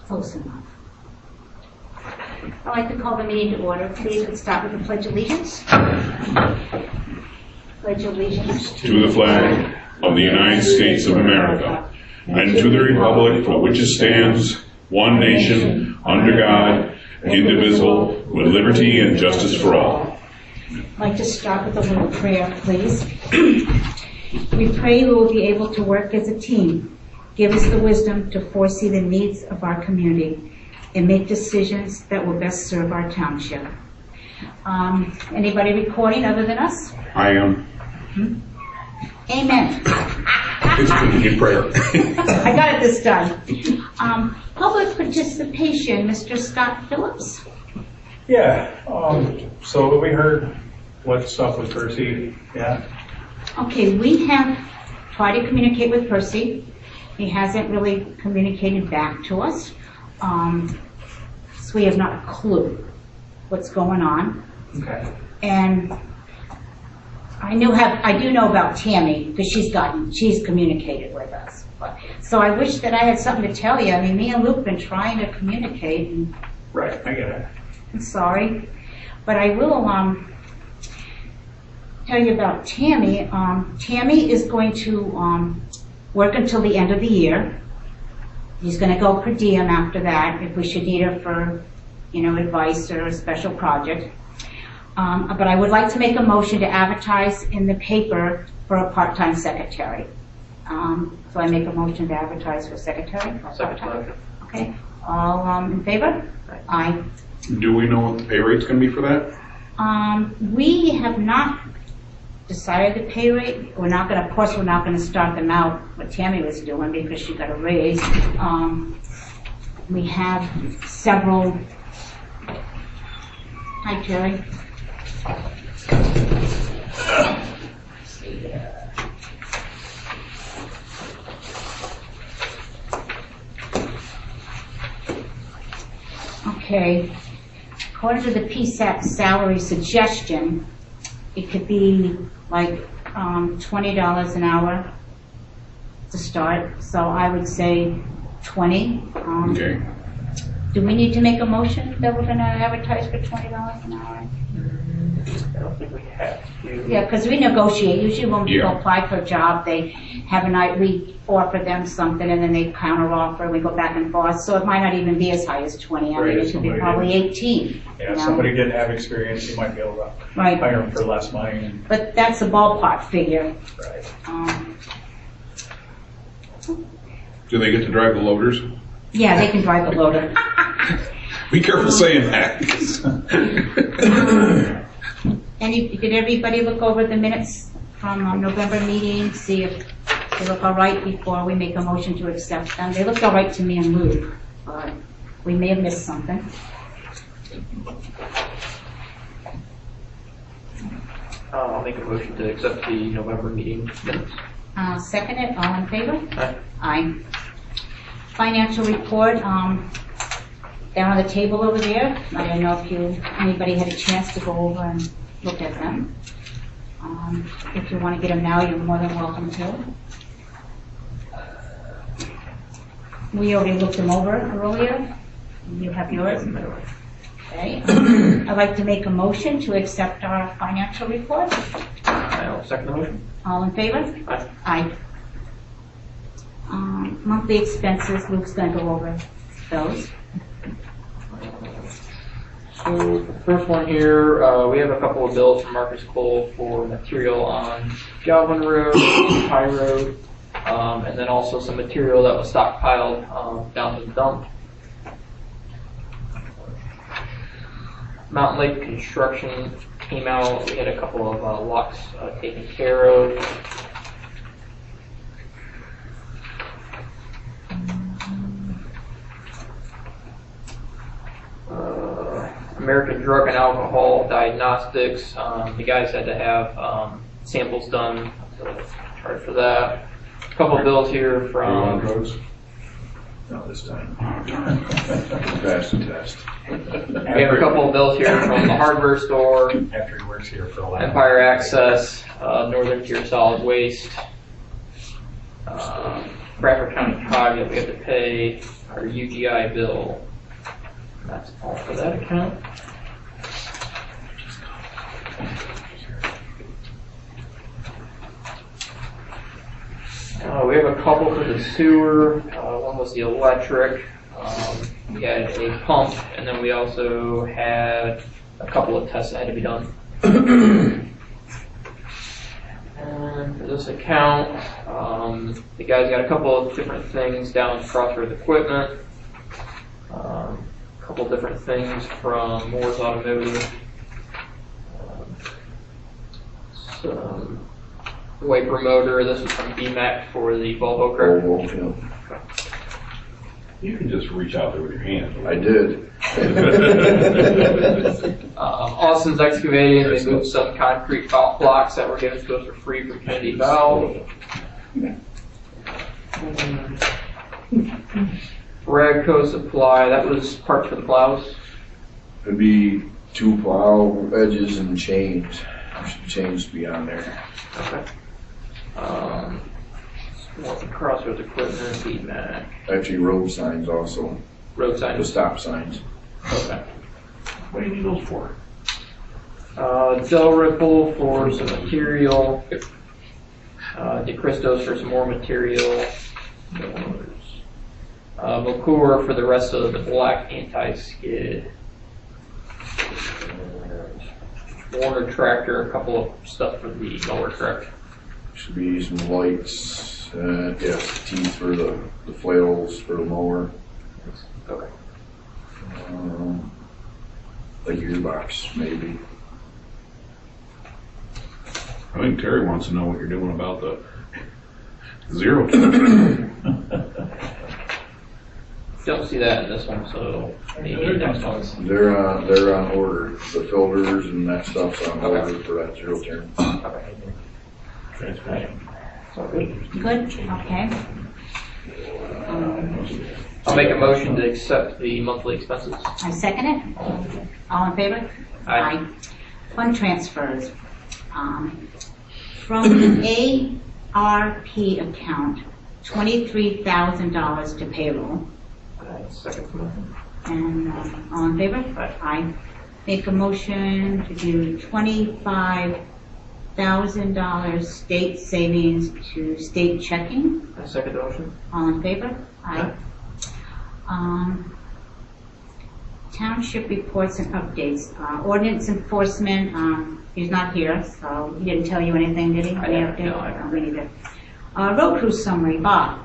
Close enough. I'd like to call the meeting to order. Please, let's start with the Pledge of Allegiance. Pledge of Allegiance to the flag of the United States of America and to the republic for which it stands, one nation, under God, indivisible, with liberty and justice for all. I'd like to start with a little prayer, please. We pray we will be able to work as a team. Give us the wisdom to foresee the needs of our community and make decisions that will best serve our township. Anybody recording other than us? I am. Amen. It's a good prayer. I got it this time. Public participation, Mr. Scott Phillips. Yeah, so we heard what's up with Percy, yeah? Okay, we have tried to communicate with Percy. He hasn't really communicated back to us. So we have not a clue what's going on. Okay. And I do know about Tammy because she's communicated with us. So I wish that I had something to tell you. I mean, me and Luke have been trying to communicate. And Right, I get it. I'm sorry, but I will tell you about Tammy. Tammy is going to work until the end of the year. He's going to go per diem after that if we should need her for, advice or a special project. But I would like to make a motion to advertise in the paper for a part-time secretary. So I make a motion to advertise for secretary. Secretary. Okay. All in favor? Aye. Do we know what the pay rate's going to be for that? We have not decided the pay rate. We're not going to start them out what Tammy was doing because she got a raise. We have several. Hi, Terry. Okay. According to the PSAT salary suggestion, it could be like $20 an hour to start. So I would say 20. Okay. Do we need to make a motion that we're going to advertise for $20 an hour? I don't think we have to. Yeah, because we negotiate. Usually when people Yeah. apply for a job, they have a night, we offer them something and then they counter offer, we go back and forth. So it might not even be as high as 20. I Right, mean, if it could be somebody probably 18. Yeah, if somebody didn't have experience, you might be able to Right. hire them for less money. And, But that's a ballpark figure. right. Do they get to drive the loaders? Yeah, they can drive the loader. Be careful saying that. Did everybody look over the minutes from November meeting, see if they look all right before we make a motion to accept them? They looked all right to me and Luke, but we may have missed something. I'll make a motion to accept the November meeting minutes. Second it, all in favor? Aye. Aye. Financial report, they're on the table over there. I don't know if anybody had a chance to go over and look at them. If you want to get them now, you're more than welcome to. We already looked them over earlier. You have yours? Okay. I'd like to make a motion to accept our financial report. I'll second the motion. All in favor? Aye. Aye. Monthly expenses, Luke's going to go over those. So the first one here, we have a couple of bills from Marcus Cole for material on Galvin Road and High Road, and then also some material that was stockpiled down to the dump. Mountain Lake construction came out. We had a couple of locks taken care of. American Drug and Alcohol Diagnostics. The guys had to have samples done, so charge for that. A couple of bills here from. Drugs? Not this time. Pass the test. We have a couple of bills here from the hardware store, After he works here for a while. Empire Access, Northern Tier Solid Waste. Bradford County COG that we have to pay our UGI bill. That's all for that account. We have a couple for the sewer. One was the electric. We had a pump, and then we also had a couple of tests that had to be done. And for this account, the guys got a couple of different things down at Crossroads Equipment. A couple different things from Moore's Automotive. Some wiper motor. This was from BMAC for the Volvo, correct? Volvo, yeah. You can just reach out there with your hand. I did. Austin's Excavating, they moved some concrete blocks that were given to us for free from Kennedy Valve. Radco Supply, that was parts for the plows. It'd be 2 plow edges and chains. Chains to be on there. Okay. Crossroads Equipment, BMAC. Actually, road signs also. Road The signs. stop signs. Okay. What do you need those for? Del Ripple for some material. DeCristos for some more material. McClure for the rest of the black anti-skid. Warner Tractor, a couple of stuff for the mower, correct? Should be some lights, yes, teeth for the flails for the mower. Okay. A gearbox, maybe. I think Terry wants to know what you're doing about the zero turn. Don't see that in this one, so maybe next one. They're on order. The filters and that stuff's on order for that zero turn. Okay. So good. Good, okay. I'll make a motion to accept the monthly expenses. I second it. All in favor? Aye. Fund transfers. From the ARP account, $23,000 to payroll. Second motion. And all in favor? Aye. Make a motion to do $25,000 state savings to state checking. I second the motion. All in favor? Aye. Township reports and updates. Ordinance enforcement, he's not here, so he didn't tell you anything, did he? I didn't, no, I don't. Me neither. Road crew summary, Bob.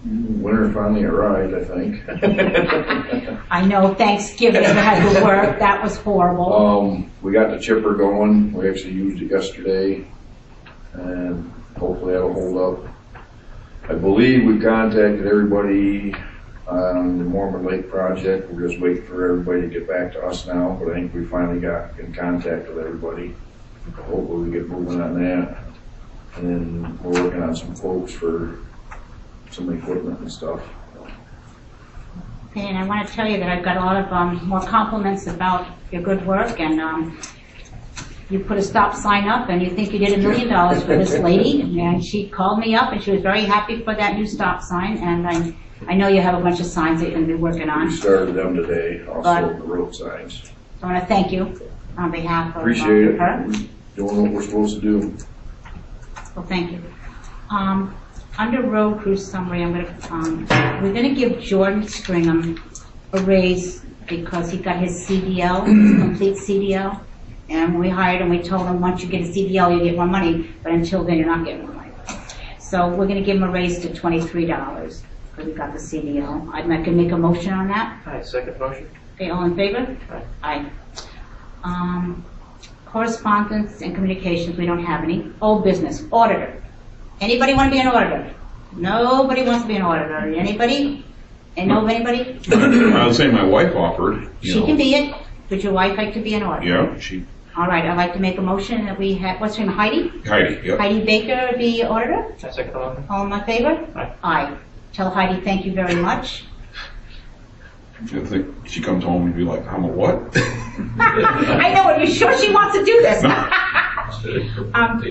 Winter finally arrived, I think. I know Thanksgiving had to work. That was horrible. We got the chipper going. We actually used it yesterday, and hopefully that'll hold up. I believe we contacted everybody on the Mormon Lake project. We're just waiting for everybody to get back to us now, but I think we finally got in contact with everybody. Hopefully we get moving on that. And then we're working on some quotes for some equipment and stuff. Okay, and I want to tell you that I've got a lot of more compliments about your good work, and you put a stop sign up, and you think you did $1 million for this lady, and she called me up, and she was very happy for that new stop sign, and I know you have a bunch of signs that you're going to be working on. We started them today, also the road signs. So I want to thank you on behalf of Appreciate it. her. We're doing what we're supposed to do. Well, thank you. Under road crew summary, we're going to give Jordan Stringham a raise because he got his CDL, his complete CDL. And when we hired him, we told him once you get a CDL, you get more money, but until then, you're not getting more money. So we're going to give him a raise to $23 because we got the CDL. I can make a motion on that. I second motion. Okay, all in favor? Aye. Correspondence and communications, we don't have any. Old business, auditor. Anybody want to be an auditor? Nobody wants to be an auditor. Anybody? And know of anybody? I would say my wife offered. She can be it. Would your wife like to be an auditor? Yeah, she. All right, I'd like to make a motion that we have, what's her name, Heidi? Heidi, yep. Heidi Baker, the auditor? I second the motion. All in my favor? Aye. Aye. Tell Heidi thank you very much. I think she comes home and be like, I'm a what? I know, are you sure she wants to do this?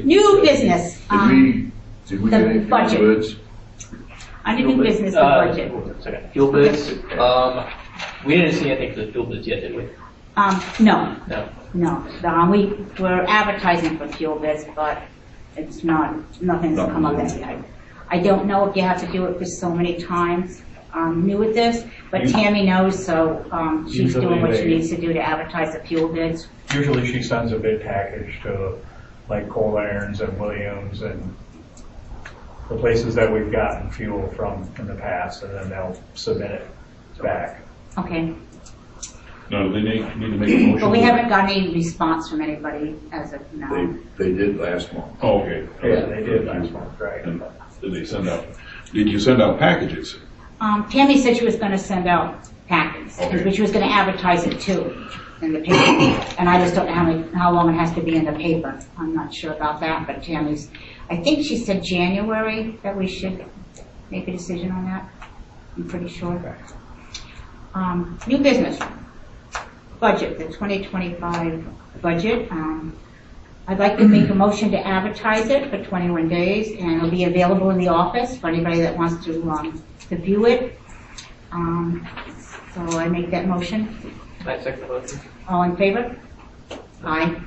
New business. Did we the get any budget. bids? Under new business, the budget. Fuel bids, we didn't see anything for the fuel bids yet, did we? No, No. no. We're advertising for fuel bids, but it's nothing's come up yet. I don't know if you have to do it for so many times. I'm new at this, but Tammy knows, so she's doing what she needs to do to advertise the fuel bids. Usually she sends a bid package to like Coal Irons and Williams and the places that we've gotten fuel from in the past, and then they'll submit it back. Okay. No, they need to make a motion. But we haven't got any response from anybody as of now. They did last month. Oh, okay. Yeah, they did last month, right. And did you send out packages? Tammy said she was going to send out packets, Okay. but she was going to advertise it too in the paper. And I just don't know how long it has to be in the paper. I'm not sure about that, but I think she said January that we should make a decision on that. I'm pretty sure. New business. Budget, the 2025 budget. I'd like to make a motion to advertise it for 21 days, and it'll be available in the office for anybody that wants to view it. So I make that motion. I second the motion. All in favor? Aye.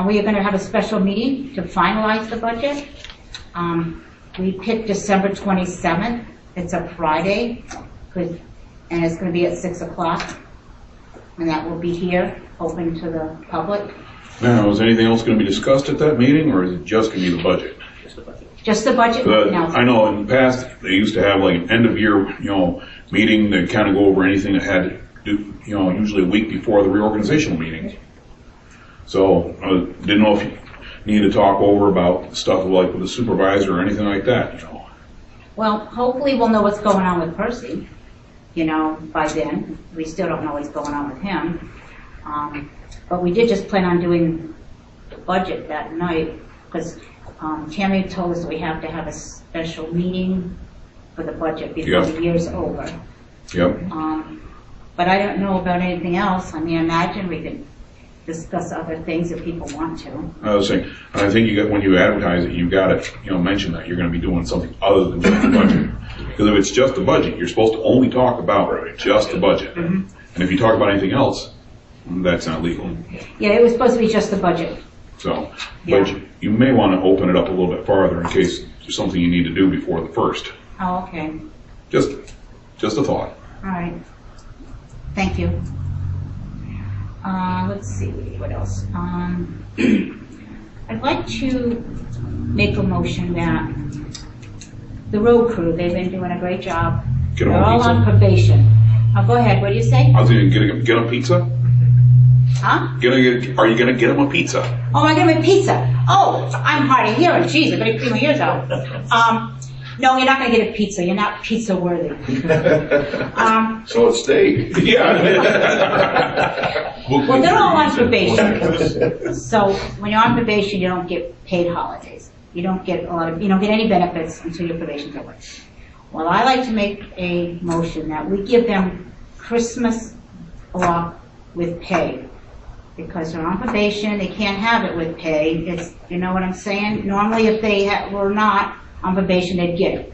We are going to have a special meeting to finalize the budget. We picked December 27th. It's a Friday, and it's going to be at 6 o'clock. And that will be here, open to the public. Now, is anything else going to be discussed at that meeting, or is it just going to be the budget? Just the budget. Just the budget? No. I know in the past, they used to have like an end of year, meeting to kind of go over anything that had to do, usually a week before the reorganizational meeting. So, didn't know if you need to talk over about stuff like with the supervisor or anything like that, Well, hopefully we'll know what's going on with Percy, by then. We still don't know what's going on with him. But we did just plan on doing the budget that night, because Tammy told us we have to have a special meeting for the budget before the year's over. Yep. But I don't know about anything else. I mean, imagine we could discuss other things if people want to. I was saying, I think when you advertise it, you got to, mention that you're going to be doing something other than just the budget. Because if it's just the budget, you're supposed to only talk about just the budget. Mm-hmm. And if you talk about anything else, that's not legal. Yeah, it was supposed to be just the budget. So, but you may want to open it up a little bit farther in case there's something you need to do before the first. Oh, okay. Just a thought. All right. Thank you. Let's see, what else? I'd like to make a motion that the road crew, they've been doing a great job. Get 'em They're a all pizza. on probation. Oh, go ahead, what do you say? I was going to get a pizza. Huh? Are you going to get them a pizza? Oh, am I gonna make pizza? Oh, I'm hard of hearing. Jeez, I better clean my ears out. No, you're not gonna get a pizza. You're not pizza worthy. So it's steak. Yeah. Well, they're all on probation. So when you're on probation, you don't get paid holidays. You don't get any benefits until your probation's over. Well, I like to make a motion that we give them Christmas off with pay. Because they're on probation, they can't have it with pay. You know what I'm saying? Normally, if they were not on probation, they'd get it.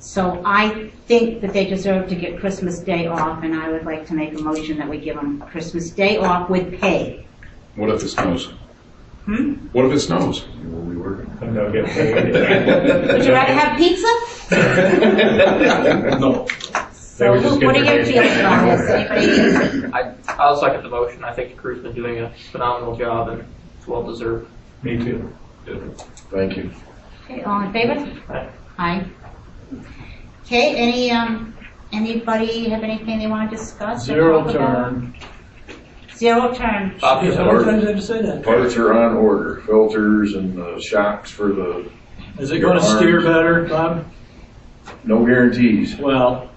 So I think that they deserve to get Christmas Day off, and I would like to make a motion that we give them Christmas Day off with pay. What if it snows? What if it snows? And they'll get paid. Would you rather have pizza? No. So what are your feelings on this? I'll second the motion. I think the crew's been doing a phenomenal job and it's well deserved. Me too. Thank you. Okay, all in favor? Aye. Aye. Okay, anybody have anything they want to discuss? or Zero talk about? turn. Zero turn. Bob, you How many times did I say that? Parts are on order, filters and the shocks for the, Is it gonna steer better, Bob? no guarantees. Well,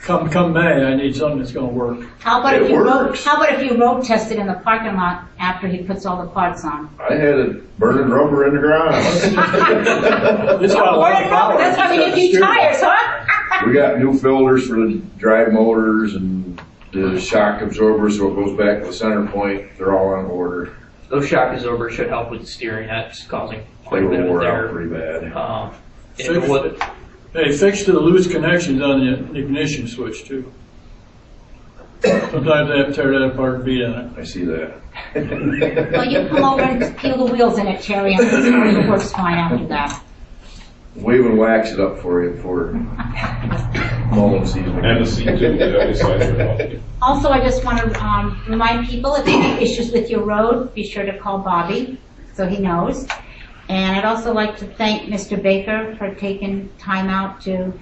come May, I need something that's gonna work. How about It if you works. road tested in the parking lot after he puts all the parts on? I had it burning rubber in the garage. It's got a lot of power. That's why we need new tires, huh? We got new filters for the drive motors and the shock absorber, so it goes back to the center point. They're all on order. Those shock absorbers should help with the steering. That's causing They quite a bit were of wore error. out pretty bad. If it would, Hey, fix the loose connections on the ignition switch too. Sometimes they have to tear that apart and beat on it. I see that. Well, you come over and peel the wheels in it, Terry, and it works fine after that. Wave and wax it up for you before mowing season. And the seat too, besides your Also, I just want to remind people, if you have issues with your road, be sure to call Bobby, so he knows. And I'd also like to thank Mr. Baker for taking time out to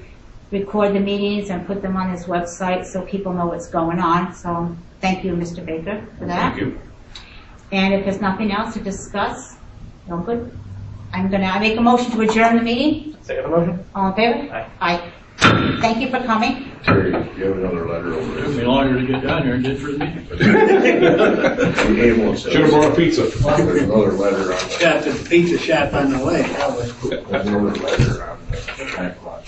record the meetings and put them on his website so people know what's going on. So thank you, Mr. Baker, for that. Thank you. And if there's nothing else to discuss, no good. I make a motion to adjourn the meeting. Second motion? All in favor? Aye. Aye. Thank you for coming. Terry, you have another letter over It took me there. longer to get down here and get through the meeting. The ambulance. Should have brought a pizza. There's another letter on Got the pizza shop on the way, that was. there's another letter on the back lot.